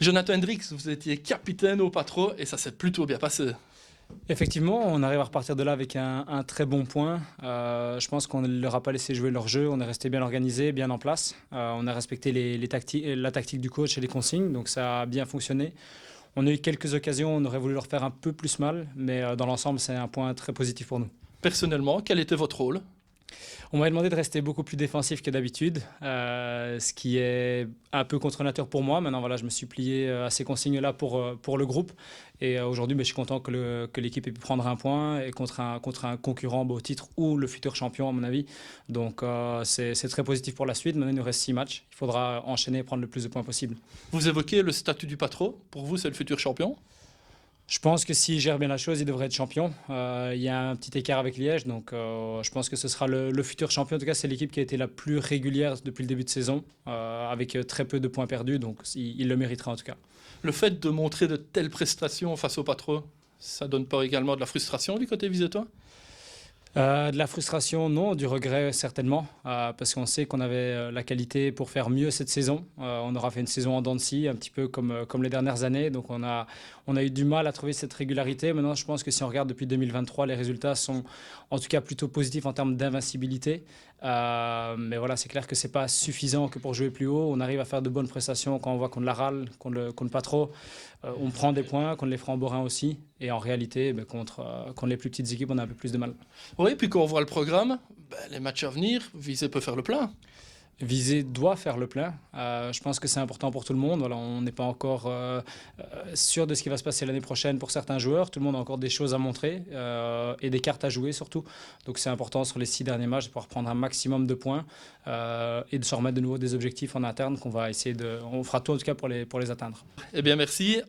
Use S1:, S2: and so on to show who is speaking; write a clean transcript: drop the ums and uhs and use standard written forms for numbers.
S1: Jonathan Hendricks, vous étiez capitaine au Patro et ça s'est plutôt bien passé.
S2: Effectivement, on arrive à repartir de là avec un très bon point. Je pense qu'on ne leur a pas laissé jouer leur jeu. On est resté bien organisé, bien en place. On a respecté la tactique du coach et les consignes, donc ça a bien fonctionné. On a eu quelques occasions, on aurait voulu leur faire un peu plus mal, mais dans l'ensemble, c'est un point très positif pour nous.
S1: Personnellement, quel était votre rôle?
S2: On m'a demandé de rester beaucoup plus défensif que d'habitude, ce qui est un peu contre nature pour moi. Maintenant, voilà, je me suis plié à ces consignes-là pour le groupe. Et aujourd'hui, je suis content que l'équipe ait pu prendre un point et contre un concurrent au titre ou le futur champion, à mon avis. Donc, c'est très positif pour la suite. Maintenant, il nous reste 6 matchs. Il faudra enchaîner et prendre le plus de points possible.
S1: Vous évoquez le statut du Patro. Pour vous, c'est le futur champion?
S2: Je pense que s'il gère bien la chose, il devrait être champion. Il y a un petit écart avec Liège, donc je pense que ce sera le futur champion. En tout cas, c'est l'équipe qui a été la plus régulière depuis le début de saison, avec très peu de points perdus, donc il le méritera en tout cas.
S1: Le fait de montrer de telles prestations face au Patro, ça donne pas également de la frustration du côté visétois?
S2: De la frustration, non, du regret certainement, parce qu'on sait qu'on avait la qualité pour faire mieux cette saison. On aura fait une saison en dents de scie, un petit peu comme les dernières années, donc on a eu du mal à trouver cette régularité. Maintenant, je pense que si on regarde depuis 2023, les résultats sont en tout cas plutôt positifs en termes d'invincibilité. Mais voilà, c'est clair que c'est pas suffisant que pour jouer plus haut. On arrive à faire de bonnes prestations quand on voit qu'on la râle, qu'on ne pas trop. On prend des points, qu'on les Framborains aussi. Et en réalité, contre les plus petites équipes, on a un peu plus de mal.
S1: Oui, puis quand on voit le programme, les matchs à venir, Visé peut faire le plein.
S2: Visé doit faire le plein. Je pense que c'est important pour tout le monde. Voilà, on n'est pas encore sûr de ce qui va se passer l'année prochaine pour certains joueurs. Tout le monde a encore des choses à montrer et des cartes à jouer surtout. Donc c'est important sur les 6 derniers matchs de pouvoir prendre un maximum de points et de se remettre de nouveau des objectifs en interne qu'on va essayer de... On fera tout en tout cas pour les atteindre.
S1: Eh bien, merci.